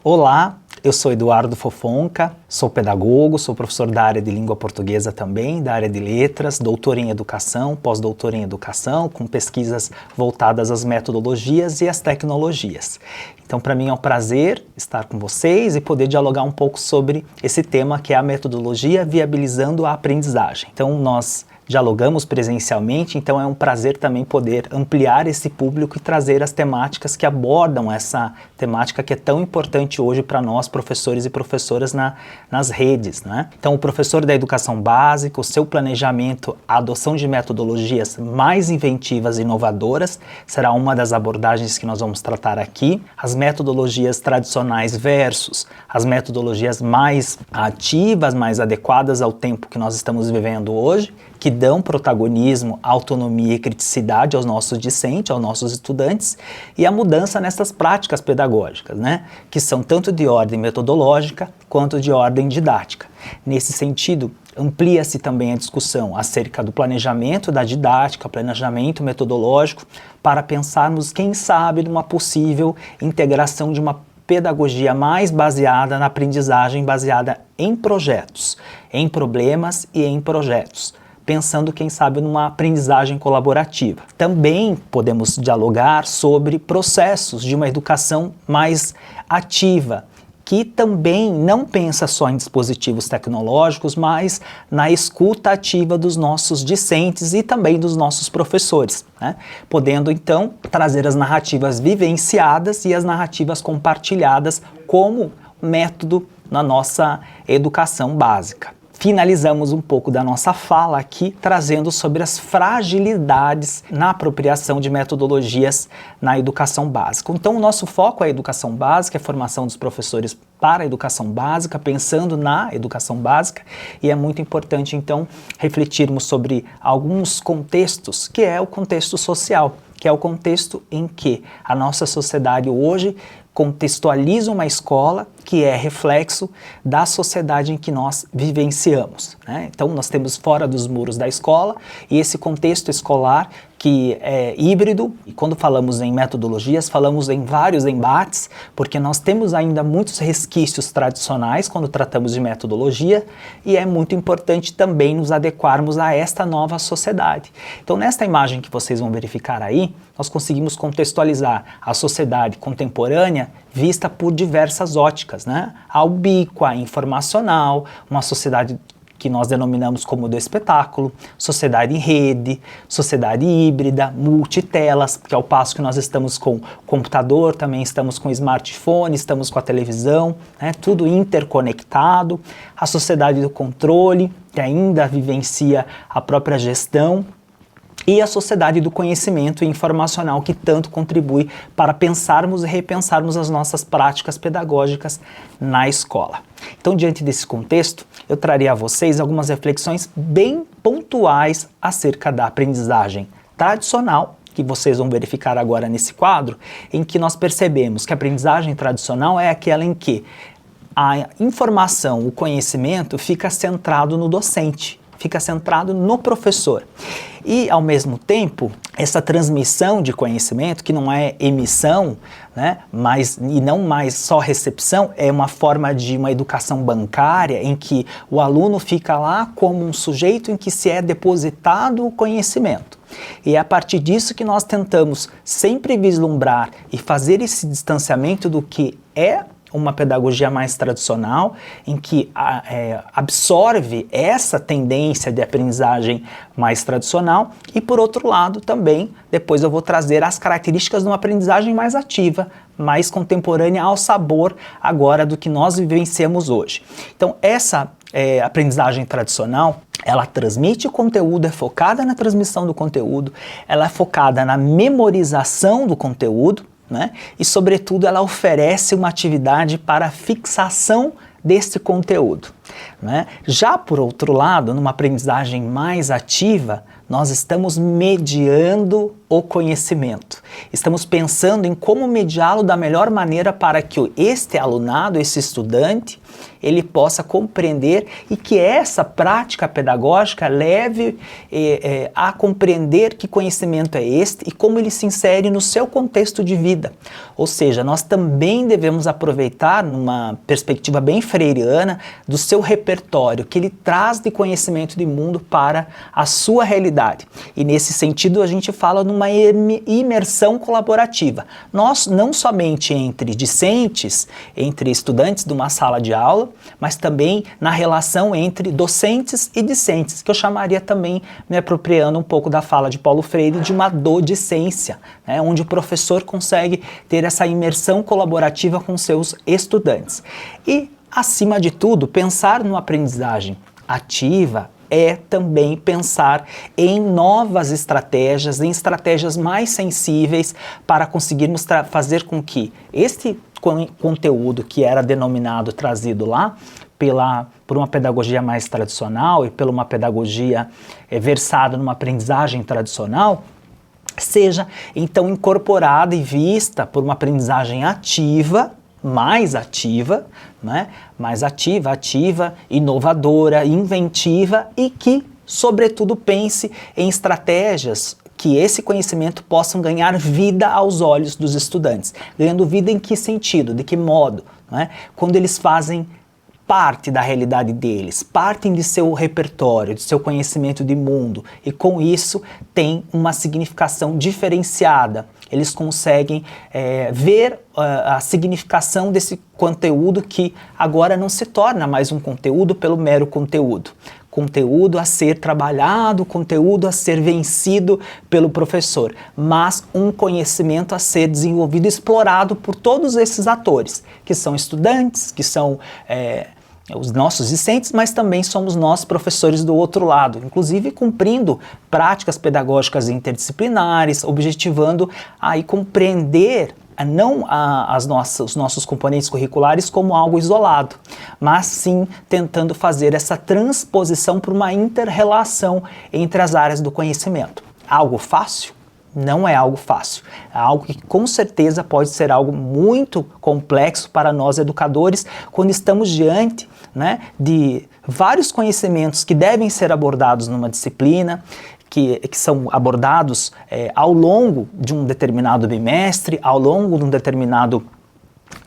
Olá, eu sou Eduardo Fofonca, sou pedagogo, sou professor da área de língua portuguesa também, da área de letras, doutor em educação, pós-doutor em educação, com pesquisas voltadas às metodologias e às tecnologias. Então, para mim é um prazer estar com vocês e poder dialogar um pouco sobre esse tema que é a metodologia viabilizando a aprendizagem. Então, nós dialogamos presencialmente, então é um prazer também poder ampliar esse público e trazer as temáticas que abordam essa temática que é tão importante hoje para nós, professores e professoras nas redes, né? Então, o professor da educação básica, o seu planejamento, a adoção de metodologias mais inventivas e inovadoras, será uma das abordagens que nós vamos tratar aqui. As metodologias tradicionais versus as metodologias mais ativas, mais adequadas ao tempo que nós estamos vivendo hoje, que dão protagonismo, autonomia e criticidade aos nossos discentes, aos nossos estudantes, e a mudança nessas práticas pedagógicas, né? Que são tanto de ordem metodológica quanto de ordem didática. Nesse sentido, amplia-se também a discussão acerca do planejamento da didática, planejamento metodológico, para pensarmos, quem sabe, numa possível integração de uma pedagogia mais baseada na aprendizagem, baseada em projetos, em problemas e em projetos, pensando, quem sabe, numa aprendizagem colaborativa. Também podemos dialogar sobre processos de uma educação mais ativa, que também não pensa só em dispositivos tecnológicos, mas na escuta ativa dos nossos discentes e também dos nossos professores, né? Podendo, então, trazer as narrativas vivenciadas e as narrativas compartilhadas como método na nossa educação básica. Finalizamos um pouco da nossa fala aqui, trazendo sobre as fragilidades na apropriação de metodologias na educação básica. Então, o nosso foco é a educação básica, a formação dos professores para a educação básica, pensando na educação básica, e é muito importante, então, refletirmos sobre alguns contextos, que é o contexto social, que é o contexto em que a nossa sociedade hoje contextualiza uma escola que é reflexo da sociedade em que nós vivenciamos, né? Então, nós temos fora dos muros da escola e esse contexto escolar que é híbrido, e quando falamos em metodologias, falamos em vários embates, porque nós temos ainda muitos resquícios tradicionais quando tratamos de metodologia, e é muito importante também nos adequarmos a esta nova sociedade. Então, nesta imagem que vocês vão verificar aí, nós conseguimos contextualizar a sociedade contemporânea vista por diversas óticas, né? A ubíqua, informacional, uma sociedade que nós denominamos como do espetáculo, sociedade em rede, sociedade híbrida, multitelas, que ao passo que nós estamos com computador, também estamos com smartphone, estamos com a televisão, né? Tudo interconectado, a sociedade do controle, que ainda vivencia a própria gestão, e a sociedade do conhecimento informacional, que tanto contribui para pensarmos e repensarmos as nossas práticas pedagógicas na escola. Então, diante desse contexto, eu traria a vocês algumas reflexões bem pontuais acerca da aprendizagem tradicional, que vocês vão verificar agora nesse quadro, em que nós percebemos que a aprendizagem tradicional é aquela em que a informação, o conhecimento fica centrado no docente, fica centrado no professor. E, ao mesmo tempo, essa transmissão de conhecimento, que não é emissão, né, e não mais só recepção, é uma forma de uma educação bancária em que o aluno fica lá como um sujeito em que se é depositado o conhecimento. E é a partir disso que nós tentamos sempre vislumbrar e fazer esse distanciamento do que é uma pedagogia mais tradicional, em que absorve essa tendência de aprendizagem mais tradicional, e por outro lado também, depois eu vou trazer as características de uma aprendizagem mais ativa, mais contemporânea, ao sabor agora do que nós vivenciamos hoje. Então, essa aprendizagem tradicional, ela transmite o conteúdo, é focada na transmissão do conteúdo, ela é focada na memorização do conteúdo, né? E, sobretudo, ela oferece uma atividade para a fixação desse conteúdo, né? Já, por outro lado, numa aprendizagem mais ativa, nós estamos mediando o conhecimento. Estamos pensando em como mediá-lo da melhor maneira para que este alunado, esse estudante, ele possa compreender e que essa prática pedagógica leve a compreender que conhecimento é este e como ele se insere no seu contexto de vida. Ou seja, nós também devemos aproveitar, numa perspectiva bem freiriana, do seu repertório, que ele traz de conhecimento de mundo para a sua realidade. E nesse sentido a gente fala numa imersão colaborativa. Nós, não somente entre discentes, entre estudantes de uma sala de aula, mas também na relação entre docentes e discentes, que eu chamaria também, me apropriando um pouco da fala de Paulo Freire, de uma docência, né, onde o professor consegue ter essa imersão colaborativa com seus estudantes. E, acima de tudo, pensar numa aprendizagem ativa é também pensar em novas estratégias, em estratégias mais sensíveis para conseguirmos fazer com que este conteúdo que era denominado, trazido lá, por uma pedagogia mais tradicional e por uma pedagogia versada numa aprendizagem tradicional, seja então incorporada e vista por uma aprendizagem ativa, mais ativa, né? Mais ativa, inovadora, inventiva e que, sobretudo, pense em estratégias que esse conhecimento possam ganhar vida aos olhos dos estudantes. Ganhando vida em que sentido? De que modo? Né? Quando eles fazem parte da realidade deles, partem de seu repertório, de seu conhecimento de mundo e com isso tem uma significação diferenciada. Eles conseguem ver a significação desse conteúdo que agora não se torna mais um conteúdo pelo mero conteúdo. Conteúdo a ser trabalhado, conteúdo a ser vencido pelo professor, mas um conhecimento a ser desenvolvido e explorado por todos esses atores, que são estudantes, que são os nossos discentes, mas também somos nós professores do outro lado, inclusive cumprindo práticas pedagógicas interdisciplinares, objetivando aí compreender não os nossos componentes curriculares como algo isolado, mas sim tentando fazer essa transposição para uma inter-relação entre as áreas do conhecimento. Algo fácil? Não é algo fácil, é algo que com certeza pode ser algo muito complexo para nós educadores quando estamos diante, né, de vários conhecimentos que devem ser abordados numa disciplina, que são abordados ao longo de um determinado bimestre, ao longo de um determinado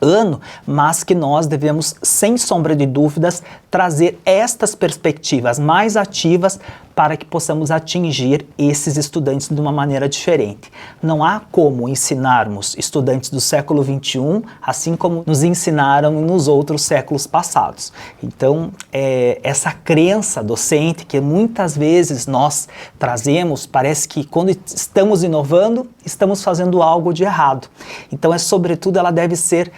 ano, mas que nós devemos, sem sombra de dúvidas, trazer estas perspectivas mais ativas para que possamos atingir esses estudantes de uma maneira diferente. Não há como ensinarmos estudantes do século XXI assim como nos ensinaram nos outros séculos passados. Então, essa crença docente que muitas vezes nós trazemos, parece que quando estamos inovando, estamos fazendo algo de errado. Então, sobretudo, ela deve ser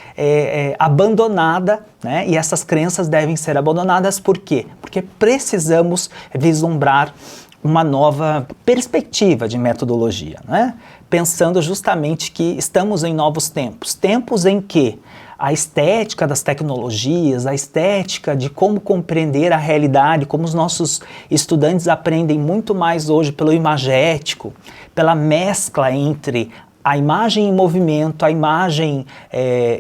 abandonada, né? E essas crenças devem ser abandonadas. Por quê? Porque precisamos vislumbrar uma nova perspectiva de metodologia, né? Pensando justamente que estamos em novos tempos, tempos em que a estética das tecnologias, a estética de como compreender a realidade, como os nossos estudantes aprendem muito mais hoje pelo imagético, pela mescla entre a imagem em movimento, a imagem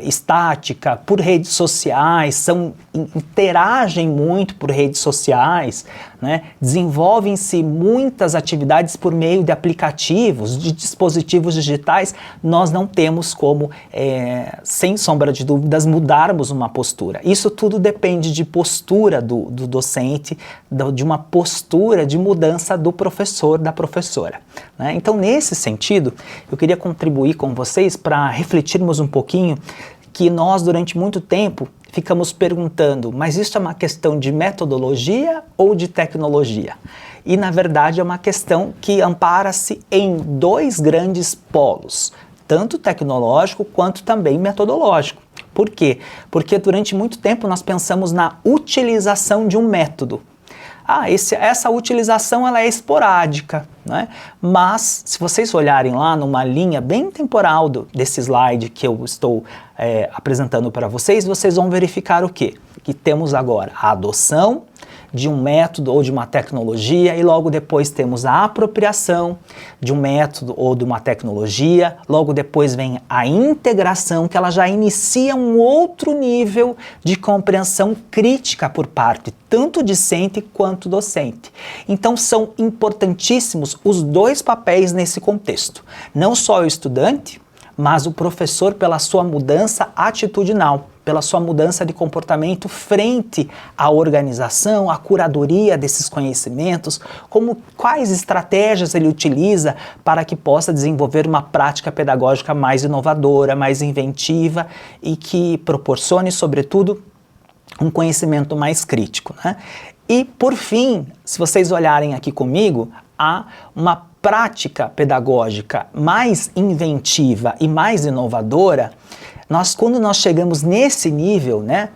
estática, por redes sociais, interagem muito por redes sociais, né? Desenvolvem-se muitas atividades por meio de aplicativos, de dispositivos digitais. Nós não temos como, sem sombra de dúvidas, mudarmos uma postura. Isso tudo depende de postura do docente, de uma postura de mudança do professor, da professora, né? Então, nesse sentido, eu queria contribuir com vocês para refletirmos um pouquinho que nós, durante muito tempo, ficamos perguntando, mas isso é uma questão de metodologia ou de tecnologia? E, na verdade, é uma questão que ampara-se em dois grandes polos, tanto tecnológico quanto também metodológico. Por quê? Porque durante muito tempo nós pensamos na utilização de um método. Essa utilização ela é esporádica, né? Mas se vocês olharem lá numa linha bem temporal desse slide que eu estou apresentando para vocês, vocês vão verificar o quê? Que temos agora a adoção de um método ou de uma tecnologia, e logo depois temos a apropriação de um método ou de uma tecnologia, logo depois vem a integração, que ela já inicia um outro nível de compreensão crítica por parte tanto discente quanto docente. Então são importantíssimos os dois papéis nesse contexto, não só o estudante, mas o professor pela sua mudança atitudinal, pela sua mudança de comportamento frente à organização, à curadoria desses conhecimentos, quais estratégias ele utiliza para que possa desenvolver uma prática pedagógica mais inovadora, mais inventiva e que proporcione, sobretudo, um conhecimento mais crítico, né? E, por fim, se vocês olharem aqui comigo, há uma prática pedagógica mais inventiva e mais inovadora. Quando nós chegamos nesse nível, né,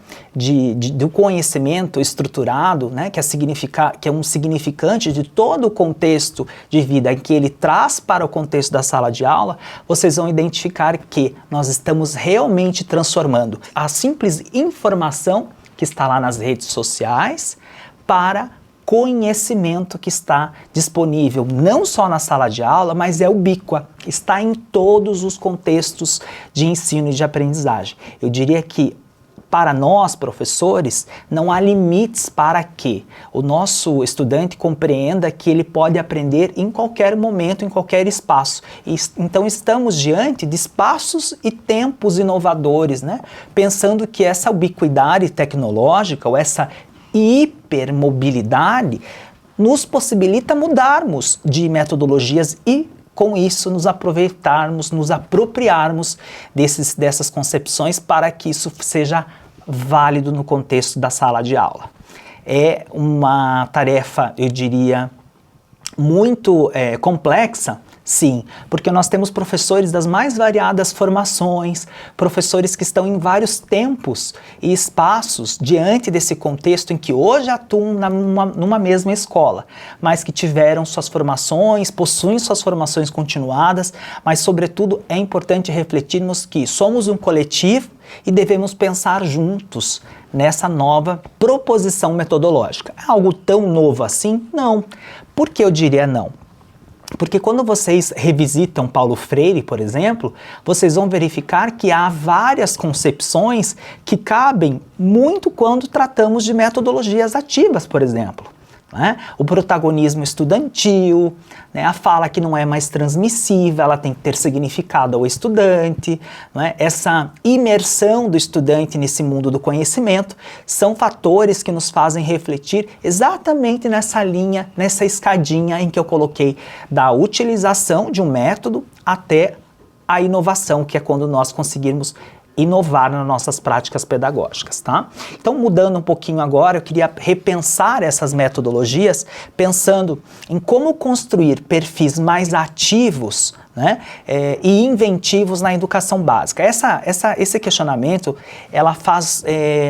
do conhecimento estruturado, né, que é um significante de todo o contexto de vida que ele traz para o contexto da sala de aula, vocês vão identificar que nós estamos realmente transformando a simples informação que está lá nas redes sociais para conhecimento que está disponível não só na sala de aula, mas é ubíqua, está em todos os contextos de ensino e de aprendizagem. Eu diria que para nós, professores, não há limites para que o nosso estudante compreenda que ele pode aprender em qualquer momento, em qualquer espaço. Então estamos diante de espaços e tempos inovadores, né? Pensando que essa ubiquidade tecnológica, ou essa hipermobilidade nos possibilita mudarmos de metodologias e, com isso, nos aproveitarmos, nos apropriarmos dessas concepções para que isso seja válido no contexto da sala de aula. É uma tarefa, eu diria, muito complexa. Sim, porque nós temos professores das mais variadas formações, professores que estão em vários tempos e espaços diante desse contexto em que hoje atuam numa mesma escola, mas que tiveram suas formações, possuem suas formações continuadas, mas sobretudo é importante refletirmos que somos um coletivo e devemos pensar juntos nessa nova proposição metodológica. É algo tão novo assim? Não. Por que eu diria não? Porque quando vocês revisitam Paulo Freire, por exemplo, vocês vão verificar que há várias concepções que cabem muito quando tratamos de metodologias ativas, por exemplo. Né? O protagonismo estudantil, né? A fala que não é mais transmissiva, ela tem que ter significado ao estudante, né? Essa imersão do estudante nesse mundo do conhecimento são fatores que nos fazem refletir exatamente nessa linha, nessa escadinha em que eu coloquei da utilização de um método até a inovação, que é quando nós conseguirmos inovar nas nossas práticas pedagógicas, tá? Então, mudando um pouquinho agora, eu queria repensar essas metodologias, pensando em como construir perfis mais ativos, né, e inventivos na educação básica. Esse questionamento, ela faz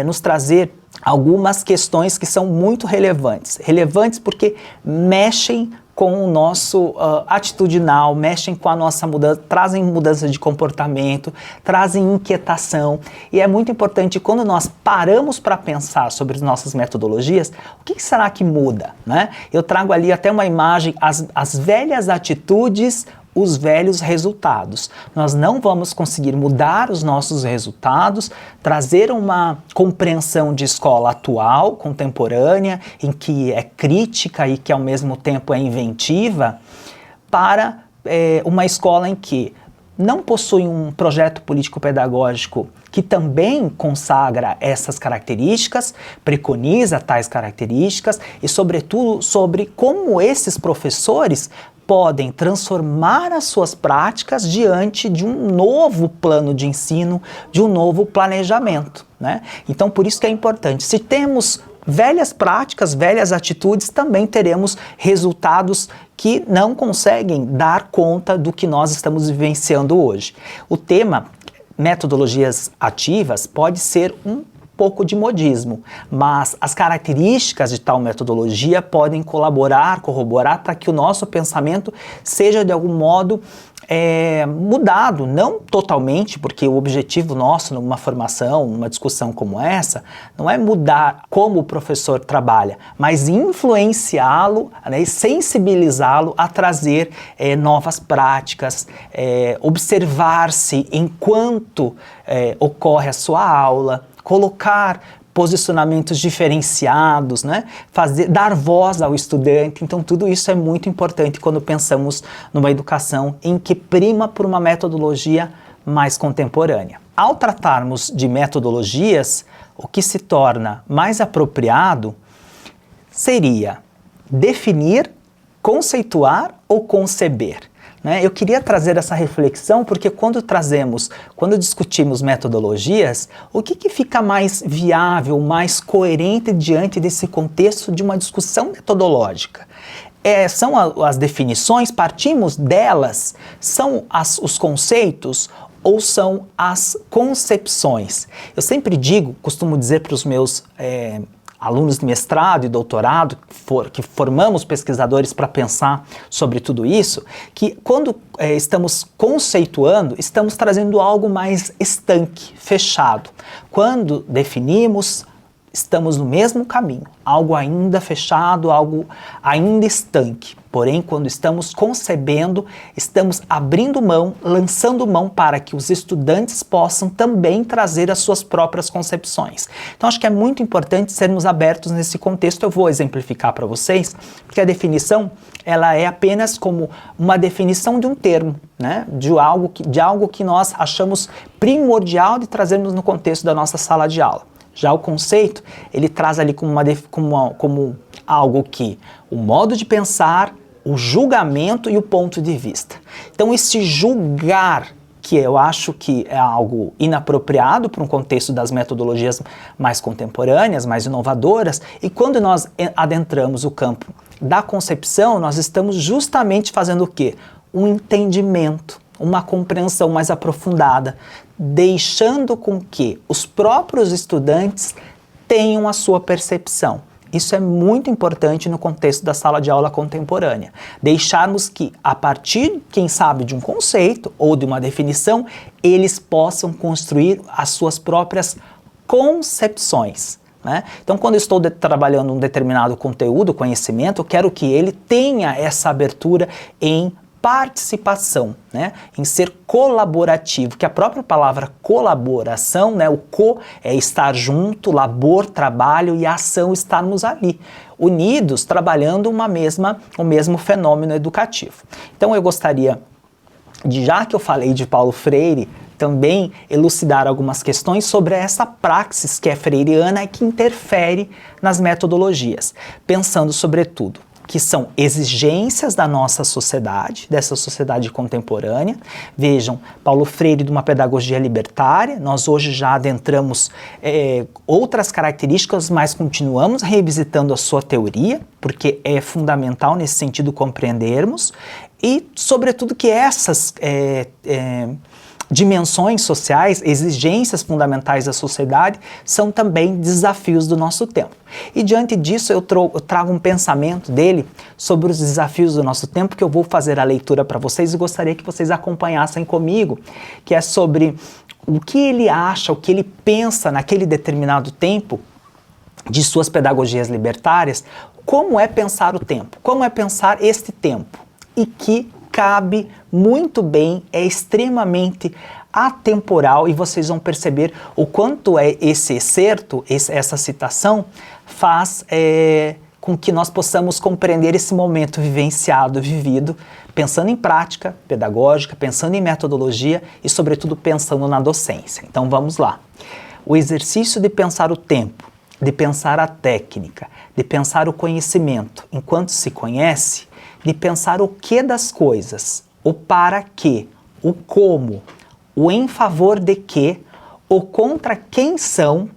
nos trazer algumas questões que são muito relevantes. Relevantes porque mexem com o nosso atitudinal, mexem com a nossa mudança, trazem mudança de comportamento, trazem inquietação. E é muito importante, quando nós paramos para pensar sobre as nossas metodologias, o que será que muda, né? Eu trago ali até uma imagem, as velhas atitudes, os velhos resultados. Nós não vamos conseguir mudar os nossos resultados, trazer uma compreensão de escola atual, contemporânea, em que é crítica e que ao mesmo tempo é inventiva, para uma escola em que não possui um projeto político-pedagógico que também consagra essas características, preconiza tais características e, sobretudo, sobre como esses professores podem transformar as suas práticas diante de um novo plano de ensino, de um novo planejamento, né? Então, por isso que é importante. Se temos velhas práticas, velhas atitudes, também teremos resultados que não conseguem dar conta do que nós estamos vivenciando hoje. O tema metodologias ativas pode ser um pouco de modismo, mas as características de tal metodologia podem colaborar, corroborar para que o nosso pensamento seja de algum modo mudado, não totalmente, porque o objetivo nosso numa formação, numa discussão como essa, não é mudar como o professor trabalha, mas influenciá-lo, né, e sensibilizá-lo a trazer novas práticas, observar-se enquanto ocorre a sua aula, colocar posicionamentos diferenciados, né? Dar voz ao estudante. Então tudo isso é muito importante quando pensamos numa educação em que prima por uma metodologia mais contemporânea. Ao tratarmos de metodologias, o que se torna mais apropriado seria definir, conceituar ou conceber. Eu queria trazer essa reflexão porque quando discutimos metodologias, o que fica mais viável, mais coerente diante desse contexto de uma discussão metodológica? São as definições, partimos delas, são os conceitos ou são as concepções? Eu sempre costumo dizer para os meus alunos de mestrado e doutorado, que formamos pesquisadores para pensar sobre tudo isso, que quando estamos conceituando, estamos trazendo algo mais estanque, fechado. Quando definimos, estamos no mesmo caminho, algo ainda fechado, algo ainda estanque. Porém, quando estamos concebendo, estamos abrindo mão, lançando mão para que os estudantes possam também trazer as suas próprias concepções. Então, acho que é muito importante sermos abertos nesse contexto. Eu vou exemplificar para vocês, porque a definição, ela é apenas como uma definição de um termo, né? de algo que nós achamos primordial de trazermos no contexto da nossa sala de aula. Já o conceito, ele traz ali como algo que o modo de pensar, o julgamento e o ponto de vista. Então esse julgar, que eu acho que é algo inapropriado para um contexto das metodologias mais contemporâneas, mais inovadoras, e quando nós adentramos o campo da concepção, nós estamos justamente fazendo o quê? Um entendimento, uma compreensão mais aprofundada, deixando com que os próprios estudantes tenham a sua percepção. Isso é muito importante no contexto da sala de aula contemporânea. Deixarmos que, a partir, quem sabe, de um conceito ou de uma definição, eles possam construir as suas próprias concepções. Né? Então, quando eu estou trabalhando um determinado conteúdo, conhecimento, eu quero que ele tenha essa abertura em participação, né? Em ser colaborativo, que a própria palavra colaboração, né? O co é estar junto, labor, trabalho, e a ação, estarmos ali, unidos, trabalhando o mesmo fenômeno educativo. Então eu gostaria já que eu falei de Paulo Freire, também elucidar algumas questões sobre essa praxis que é freiriana e que interfere nas metodologias, pensando sobretudo que são exigências da nossa sociedade, dessa sociedade contemporânea. Vejam, Paulo Freire de uma pedagogia libertária, nós hoje já adentramos outras características, mas continuamos revisitando a sua teoria, porque é fundamental nesse sentido compreendermos, e sobretudo que essas dimensões sociais, exigências fundamentais da sociedade, são também desafios do nosso tempo. E diante disso eu trago um pensamento dele sobre os desafios do nosso tempo, que eu vou fazer a leitura para vocês e gostaria que vocês acompanhassem comigo, que é sobre o que ele acha, o que ele pensa naquele determinado tempo de suas pedagogias libertárias, como é pensar o tempo, como é pensar este tempo, e que cabe muito bem, é extremamente atemporal, e vocês vão perceber o quanto esse excerto, essa citação, faz com que nós possamos compreender esse momento vivenciado, vivido, pensando em prática pedagógica, pensando em metodologia e, sobretudo, pensando na docência. Então vamos lá. O exercício de pensar o tempo, de pensar a técnica, de pensar o conhecimento enquanto se conhece, de pensar o que das coisas, o para quê, o como, o em favor de quê, o contra quem são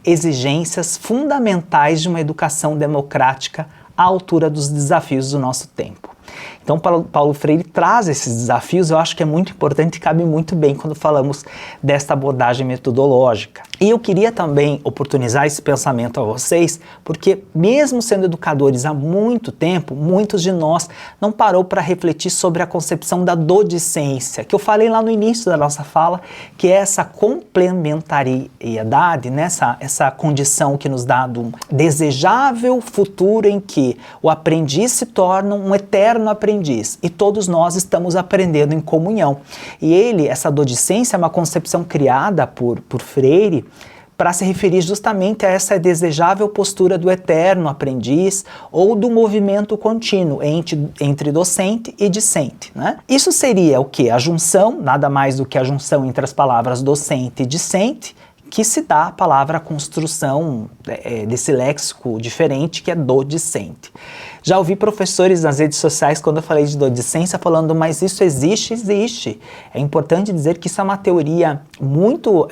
exigências fundamentais de uma educação democrática à altura dos desafios do nosso tempo. Então, Paulo Freire traz esses desafios, eu acho que é muito importante e cabe muito bem quando falamos desta abordagem metodológica. E eu queria também oportunizar esse pensamento a vocês, porque mesmo sendo educadores há muito tempo, muitos de nós não parou para refletir sobre a concepção da docência, que eu falei lá no início da nossa fala, que é essa complementariedade, né? essa condição que nos dá um desejável futuro em que o aprendiz se torna um eterno aprendiz e todos nós estamos aprendendo em comunhão. E essa docência é uma concepção criada por Freire, para se referir justamente a essa desejável postura do eterno aprendiz ou do movimento contínuo entre docente e discente, né? Isso seria o quê? A junção, nada mais do que a junção entre as palavras docente e discente, que se dá a palavra construção desse léxico diferente que é docente. Já ouvi professores nas redes sociais, quando eu falei de docência, falando, mas isso existe? Existe. É importante dizer que isso é uma teoria muito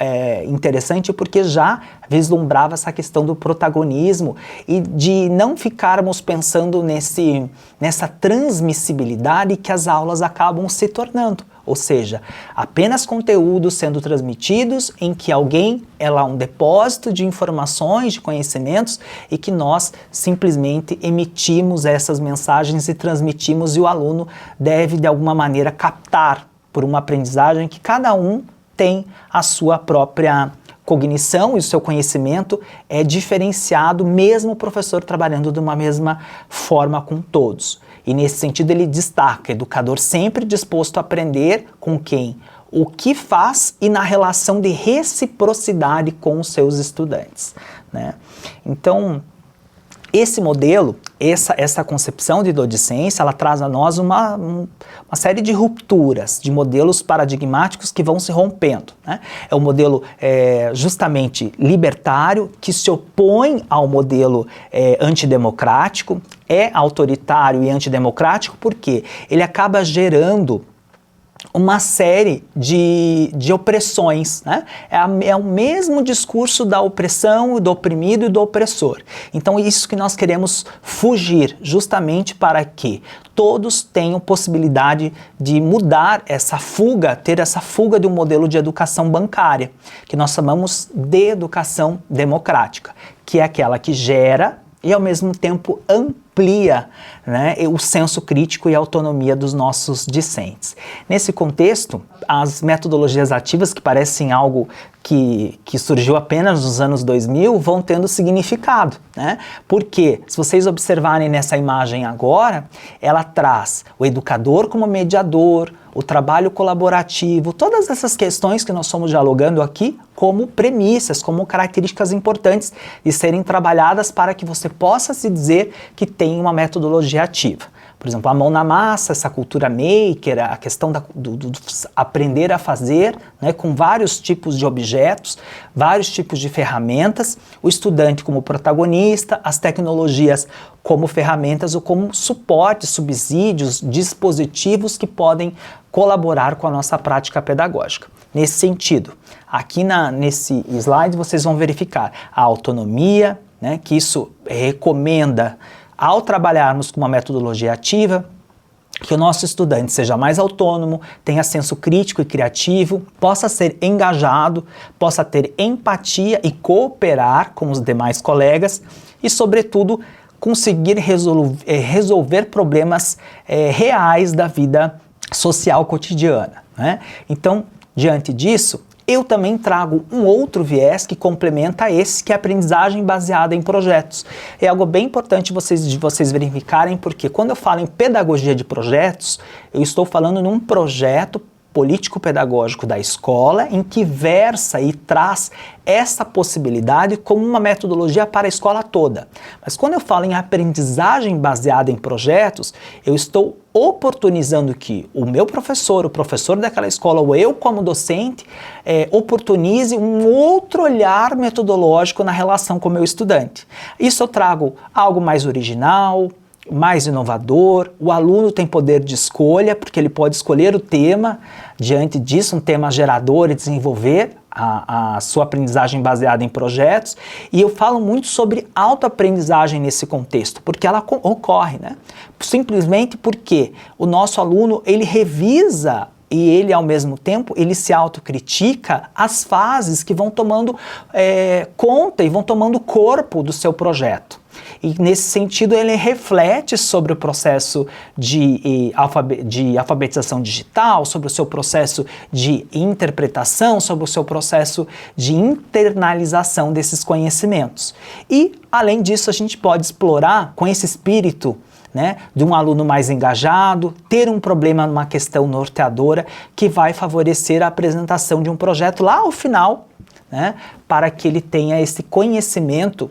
interessante, porque já vislumbrava essa questão do protagonismo e de não ficarmos pensando nessa transmissibilidade que as aulas acabam se tornando. Ou seja, apenas conteúdos sendo transmitidos em que alguém é lá um depósito de informações, de conhecimentos e que nós simplesmente emitimos essas mensagens e transmitimos e o aluno deve de alguma maneira captar por uma aprendizagem que cada um tem a sua própria cognição e o seu conhecimento é diferenciado mesmo o professor trabalhando de uma mesma forma com todos. E nesse sentido ele destaca, educador sempre disposto a aprender com quem, o que faz e na relação de reciprocidade com os seus estudantes, né? Então, esse modelo, essa concepção de docência, ela traz a nós uma série de rupturas, de modelos paradigmáticos que vão se rompendo, né? É um modelo justamente libertário, que se opõe ao modelo antidemocrático, é autoritário e antidemocrático porque ele acaba gerando uma série de opressões, né? É o mesmo discurso da opressão, do oprimido e do opressor. Então isso que nós queremos fugir, justamente para que todos tenham possibilidade de mudar essa fuga, ter essa fuga de um modelo de educação bancária, que nós chamamos de educação democrática, que é aquela que gera e ao mesmo tempo amplia, né, o senso crítico e a autonomia dos nossos discentes. Nesse contexto, as metodologias ativas, que parecem algo que surgiu apenas nos anos 2000, vão tendo significado, né? Porque, se vocês observarem nessa imagem agora, ela traz o educador como mediador, o trabalho colaborativo, todas essas questões que nós estamos dialogando aqui como premissas, como características importantes de serem trabalhadas para que você possa se dizer que tem uma metodologia ativa. Por exemplo, a mão na massa, essa cultura maker, a questão do aprender a fazer, né, com vários tipos de objetos, vários tipos de ferramentas, o estudante como protagonista, as tecnologias como ferramentas ou como suporte, subsídios, dispositivos que podem colaborar com a nossa prática pedagógica. Nesse sentido, aqui nesse slide vocês vão verificar a autonomia, né, que isso recomenda ao trabalharmos com uma metodologia ativa, que o nosso estudante seja mais autônomo, tenha senso crítico e criativo, possa ser engajado, possa ter empatia e cooperar com os demais colegas e, sobretudo, conseguir resolver problemas reais da vida social cotidiana, né? Então, diante disso, eu também trago um outro viés que complementa esse, que é a aprendizagem baseada em projetos. É algo bem importante de vocês verificarem, porque quando eu falo em pedagogia de projetos, eu estou falando num projeto político-pedagógico da escola em que versa e traz essa possibilidade como uma metodologia para a escola toda. Mas quando eu falo em aprendizagem baseada em projetos, eu estou oportunizando que o meu professor, o professor daquela escola, ou eu como docente, oportunize um outro olhar metodológico na relação com o meu estudante. Isso eu trago algo mais original, mais inovador, o aluno tem poder de escolha, porque ele pode escolher o tema, diante disso, um tema gerador e desenvolver a sua aprendizagem baseada em projetos. E eu falo muito sobre autoaprendizagem nesse contexto, porque ela ocorre, né? Simplesmente porque o nosso aluno, ele revisa e ele, ao mesmo tempo, ele se autocritica as fases que vão tomando conta e vão tomando corpo do seu projeto. E, nesse sentido, ele reflete sobre o processo de alfabetização digital, sobre o seu processo de interpretação, sobre o seu processo de internalização desses conhecimentos. E, além disso, a gente pode explorar com esse espírito, né, de um aluno mais engajado, ter um problema numa questão norteadora que vai favorecer a apresentação de um projeto lá ao final, né, para que ele tenha esse conhecimento,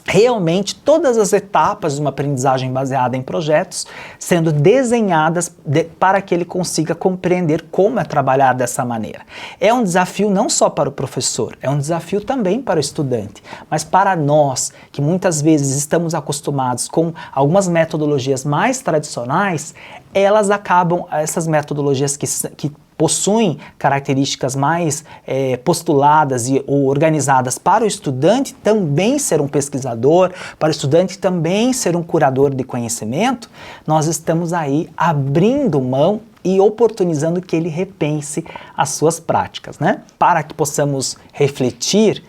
realmente todas as etapas de uma aprendizagem baseada em projetos sendo desenhadas para que ele consiga compreender como é trabalhar dessa maneira. É um desafio não só para o professor, é um desafio também para o estudante, mas para nós, que muitas vezes estamos acostumados com algumas metodologias mais tradicionais, essas metodologias que possuem características mais postuladas ou organizadas para o estudante também ser um pesquisador, para o estudante também ser um curador de conhecimento, nós estamos aí abrindo mão e oportunizando que ele repense as suas práticas, né? Para que possamos refletir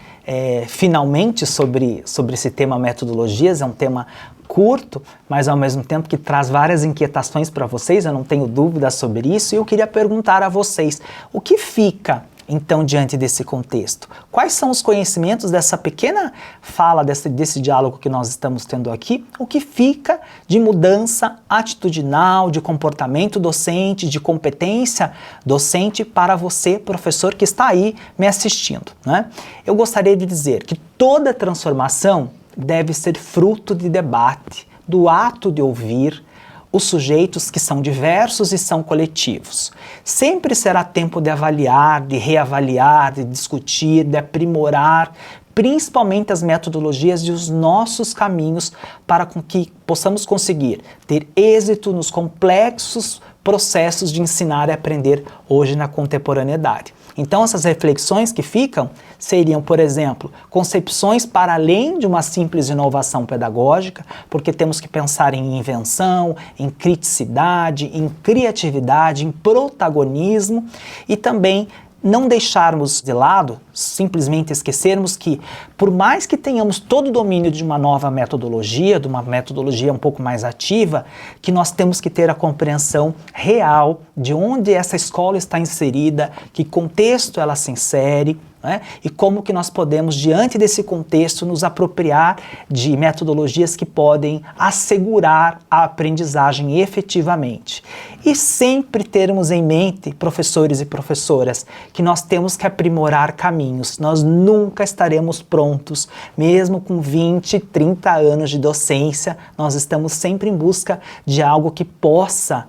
finalmente sobre esse tema metodologias, é um tema curto, mas ao mesmo tempo que traz várias inquietações para vocês, eu não tenho dúvidas sobre isso, e eu queria perguntar a vocês, o que fica então diante desse contexto? Quais são os conhecimentos dessa pequena fala, desse diálogo que nós estamos tendo aqui? O que fica de mudança atitudinal, de comportamento docente, de competência docente para você, professor, que está aí me assistindo, né? Eu gostaria de dizer que toda transformação deve ser fruto de debate, do ato de ouvir os sujeitos que são diversos e são coletivos. Sempre será tempo de avaliar, de reavaliar, de discutir, de aprimorar, principalmente as metodologias e os nossos caminhos para que possamos conseguir ter êxito nos complexos processos de ensinar e aprender hoje na contemporaneidade. Então, essas reflexões que ficam seriam, por exemplo, concepções para além de uma simples inovação pedagógica, porque temos que pensar em invenção, em criticidade, em criatividade, em protagonismo e também não deixarmos de lado, simplesmente esquecermos que, por mais que tenhamos todo o domínio de uma nova metodologia, de uma metodologia um pouco mais ativa, que nós temos que ter a compreensão real de onde essa escola está inserida, que contexto ela se insere, né? E como que nós podemos, diante desse contexto, nos apropriar de metodologias que podem assegurar a aprendizagem efetivamente. E sempre termos em mente, professores e professoras, que nós temos que aprimorar caminhos. Nós nunca estaremos prontos, mesmo com 20, 30 anos de docência, nós estamos sempre em busca de algo que possa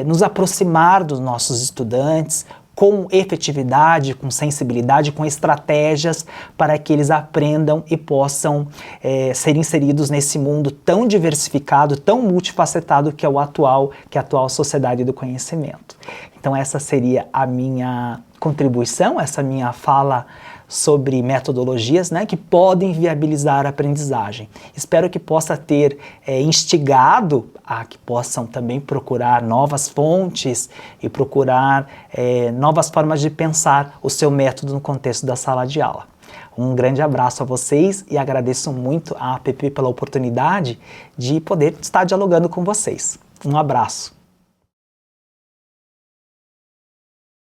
nos aproximar dos nossos estudantes, com efetividade, com sensibilidade, com estratégias para que eles aprendam e possam ser inseridos nesse mundo tão diversificado, tão multifacetado que é a atual sociedade do conhecimento. Então essa seria a minha contribuição, essa minha fala sobre metodologias, né, que podem viabilizar a aprendizagem. Espero que possa ter instigado a que possam também procurar novas fontes e procurar novas formas de pensar o seu método no contexto da sala de aula. Um grande abraço a vocês e agradeço muito à APP pela oportunidade de poder estar dialogando com vocês. Um abraço.